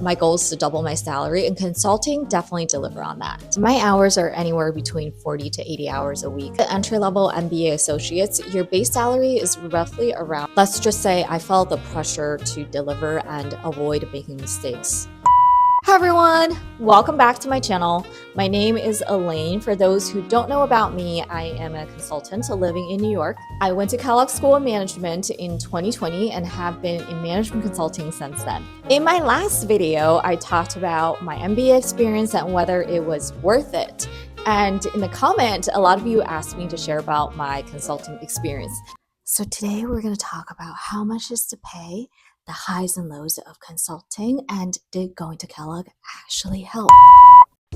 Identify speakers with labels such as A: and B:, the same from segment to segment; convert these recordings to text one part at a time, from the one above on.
A: my goal is to double my salary, and consulting definitely deliver on that. My hours are anywhere between 40 to 80 hours a week. At entry-level MBA associates, your base salary is roughly around, let's just say I felt the pressure to deliver and avoid making mistakes. Hi everyone, welcome back to my channel. My name is Elaine. For those who don't know about me, I am a consultant living in New York. I went to Kellogg School of Management in 2020 and have been in management consulting since then. In my last video, I talked about my MBA experience and whether it was worth it. And in the comment, a lot of you asked me to share about my consulting experience. So today we're going to talk about how much is to pay, the highs and lows of consulting, and did going to Kellogg actually help?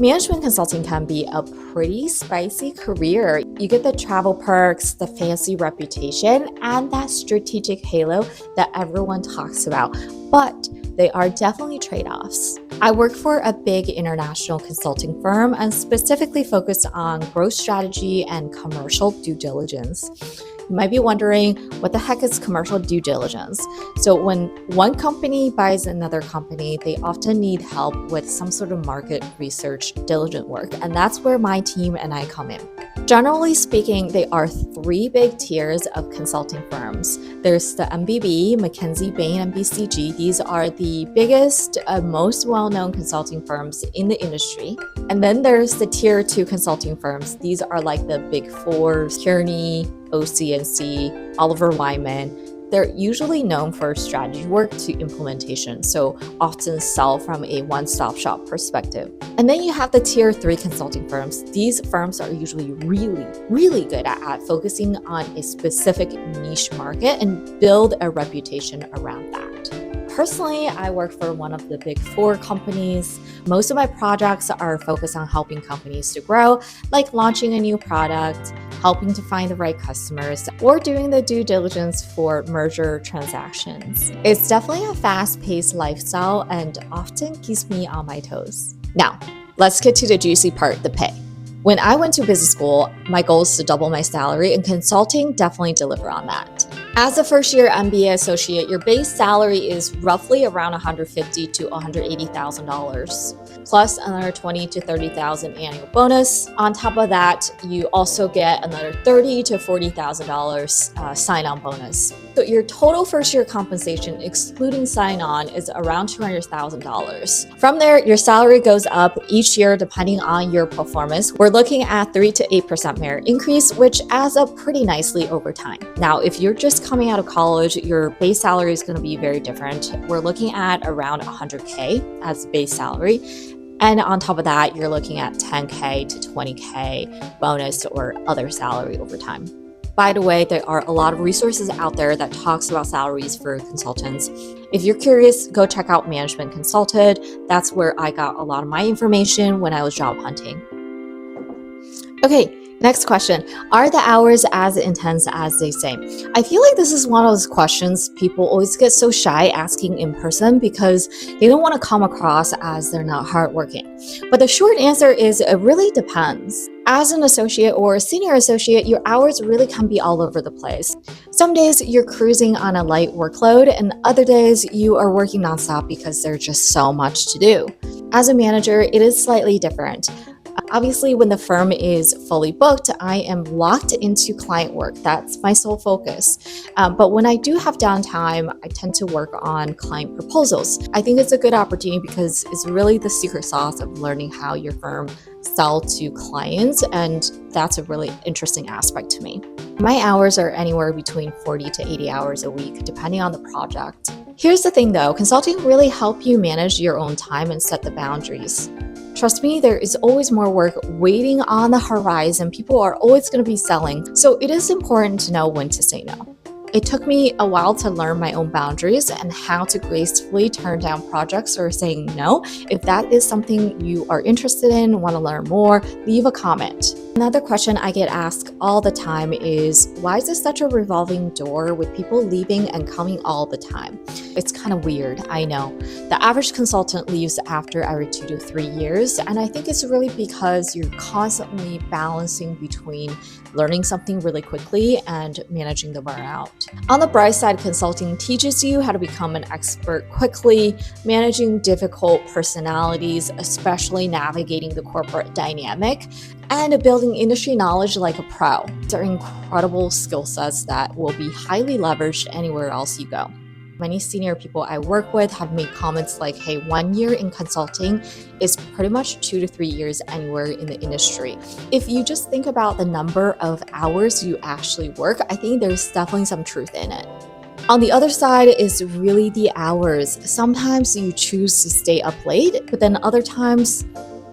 A: Management consulting can be a pretty spicy career. You get the travel perks, the fancy reputation, and that strategic halo that everyone talks about, but they are definitely trade-offs. I work for a big international consulting firm and specifically focused on growth strategy and commercial due diligence. You might be wondering, what the heck is commercial due diligence? So when one company buys another company, they often need help with some sort of market research diligent work, and that's where my team and I come in. Generally speaking, there are three big tiers of consulting firms. There's the MBB, McKinsey, Bain, and BCG. These are the biggest, most well-known consulting firms in the industry. And then there's the tier 2 consulting firms. These are like the big four, Kearney, OC&C, Oliver Wyman. They're usually known for strategy work to implementation, so often sell from a one-stop shop perspective. And then you have the tier 3 consulting firms. These firms are usually really good at focusing on a specific niche market and build a reputation around that. Personally, I work for one of the big four companies. Most of my projects are focused on helping companies to grow, like launching a new product, helping to find the right customers, or doing the due diligence for merger transactions. It's definitely a fast-paced lifestyle and often keeps me on my toes. Now, let's get to the juicy part, the pay. When I went to business school, my goal is to double my salary, and consulting definitely deliver on that. As a first-year MBA associate, your base salary is roughly around $150,000 to $180,000, plus another $20,000 to $30,000 annual bonus. On top of that, you also get another $30,000 to $40,000 sign-on bonus. So your total first-year compensation, excluding sign-on, is around $200,000. From there, your salary goes up each year depending on your performance. We're looking at 3 to 8% merit increase, which adds up pretty nicely over time. Now, if you're just coming out of college, your base salary is going to be very different. We're looking at around $100K as base salary. And on top of that, you're looking at $10K to $20K bonus or other salary over time. By the way, there are a lot of resources out there that talks about salaries for consultants. If you're curious, go check out Management Consulted. That's where I got a lot of my information when I was job hunting. Okay, next question. Are the hours as intense as they say? I feel like this is one of those questions people always get so shy asking in person because they don't want to come across as they're not hardworking. But the short answer is it really depends. As an associate or a senior associate, your hours really can be all over the place. Some days you're cruising on a light workload, and other days you are working nonstop because there's just so much to do. As a manager, it is slightly different. Obviously, when the firm is fully booked, I am locked into client work. That's my sole focus. But when I do have downtime, I tend to work on client proposals. I think it's a good opportunity because it's really the secret sauce of learning how your firm sell to clients, and that's a really interesting aspect to me. My hours are anywhere between 40 to 80 hours a week, depending on the project. Here's the thing though, consulting really helps you manage your own time and set the boundaries. Trust me, there is always more work waiting on the horizon. People are always going to be selling, so it is important to know when to say no. It took me a while to learn my own boundaries and how to gracefully turn down projects or saying no. If that is something you are interested in, want to learn more, leave a comment. Another question I get asked all the time is, why is this such a revolving door with people leaving and coming all the time? It's kind of weird, I know. The average consultant leaves after every 2 to 3 years, and I think it's really because you're constantly balancing between learning something really quickly and managing the burnout. On the bright side, consulting teaches you how to become an expert quickly, managing difficult personalities, especially navigating the corporate dynamic, and building industry knowledge like a pro. These are incredible skill sets that will be highly leveraged anywhere else you go. Many senior people I work with have made comments like, hey, 1 year in consulting is pretty much 2 to 3 years anywhere in the industry. If you just think about the number of hours you actually work, I think there's definitely some truth in it. On the other side is really the hours. Sometimes you choose to stay up late, but then other times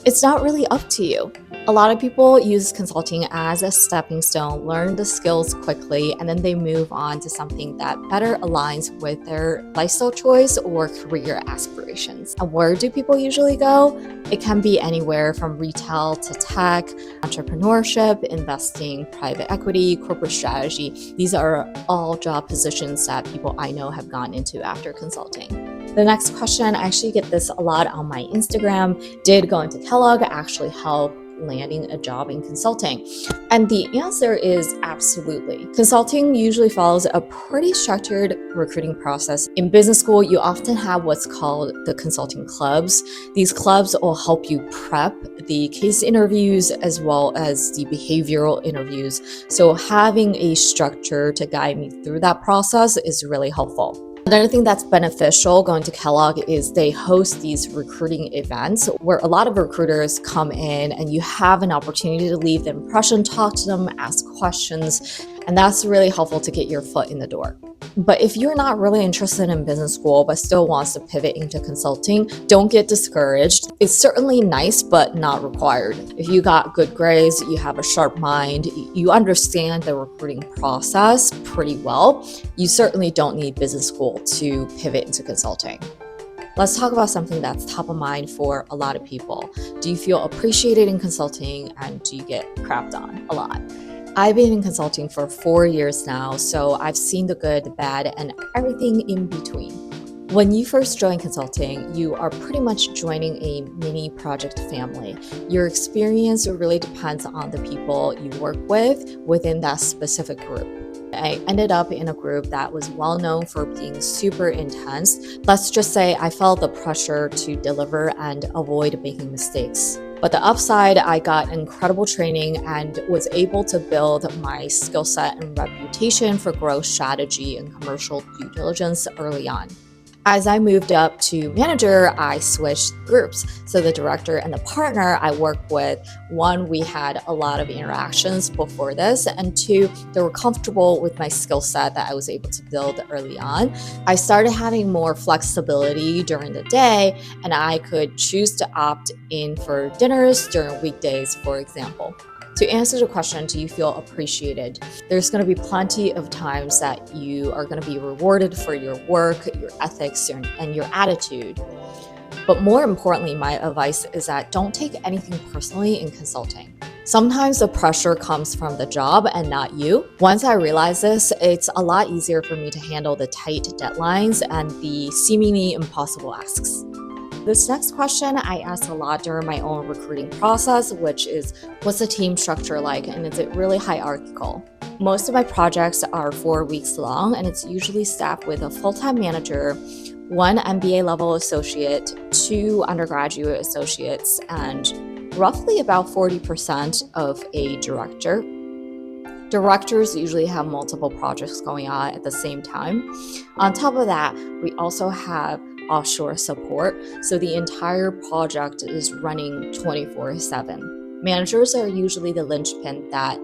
A: it's not really up to you. A lot of people use consulting as a stepping stone, learn the skills quickly, and then they move on to something that better aligns with their lifestyle choice or career aspirations. And where do people usually go? It can be anywhere from retail to tech, entrepreneurship, investing, private equity, corporate strategy. These are all job positions that people I know have gone into after consulting. The next question, I actually get this a lot on my Instagram. Did going to Kellogg actually help landing a job in consulting? And the answer is absolutely. Consulting usually follows a pretty structured recruiting process. In business school, you often have what's called the consulting clubs. These clubs will help you prep the case interviews as well as the behavioral interviews. So having a structure to guide me through that process is really helpful. Another thing that's beneficial going to Kellogg is they host these recruiting events where a lot of recruiters come in and you have an opportunity to leave the impression, talk to them, ask questions, and that's really helpful to get your foot in the door. But if you're not really interested in business school but still wants to pivot into consulting, don't get discouraged. It's certainly nice but not required. If you got good grades, you have a sharp mind, you understand the recruiting process pretty well, you certainly don't need business school to pivot into consulting. Let's talk about something that's top of mind for a lot of people. Do you feel appreciated in consulting, and do you get crapped on a lot? I've been in consulting for 4 years now, so I've seen the good, the bad, and everything in between. When you first join consulting, you are pretty much joining a mini project family. Your experience really depends on the people you work with within that specific group. I ended up in a group that was well known for being super intense. Let's just say I felt the pressure to deliver and avoid making mistakes. But the upside, I got incredible training and was able to build my skill set and reputation for growth strategy and commercial due diligence early on. As I moved up to manager, I switched groups. So the director and the partner I work with, one, we had a lot of interactions before this, and two, they were comfortable with my skill set that I was able to build early on. I started having more flexibility during the day, and I could choose to opt in for dinners during weekdays, for example. To answer the question, do you feel appreciated? There's going to be plenty of times that you are going to be rewarded for your work, your ethics, and your attitude. But more importantly, my advice is that don't take anything personally in consulting. Sometimes the pressure comes from the job and not you. Once I realized this, it's a lot easier for me to handle the tight deadlines and the seemingly impossible asks. This next question I asked a lot during my own recruiting process, which is, what's the team structure like, and is it really hierarchical? Most of my projects are 4 weeks long, and it's usually staffed with a full-time manager, 1 MBA level associate, 2 undergraduate associates, and roughly about 40% of a director. Directors usually have multiple projects going on at the same time. On top of that, we also have offshore support, so the entire project is running 24/7. Managers are usually the linchpin that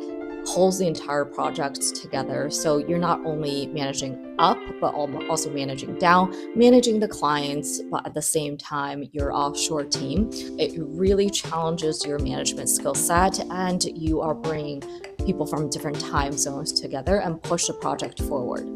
A: holds the entire project together, so you're not only managing up, but also managing down, managing the clients, but at the same time, your offshore team. It really challenges your management skill set, and you are bringing people from different time zones together and push the project forward.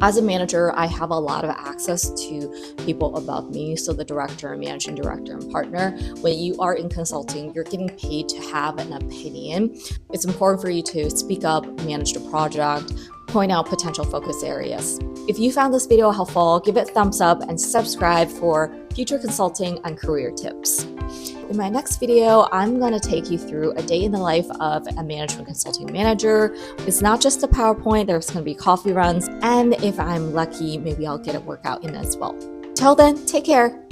A: As a manager, I have a lot of access to people above me, so the director, managing director, and partner. When you are in consulting, you're getting paid to have an opinion. It's important for you to speak up, manage the project, point out potential focus areas. If you found this video helpful, give it a thumbs up and subscribe for future consulting and career tips. In my next video, I'm going to take you through a day in the life of a management consulting manager. It's not just a PowerPoint, there's going to be coffee runs, and if I'm lucky, maybe I'll get a workout in as well. Till then, take care.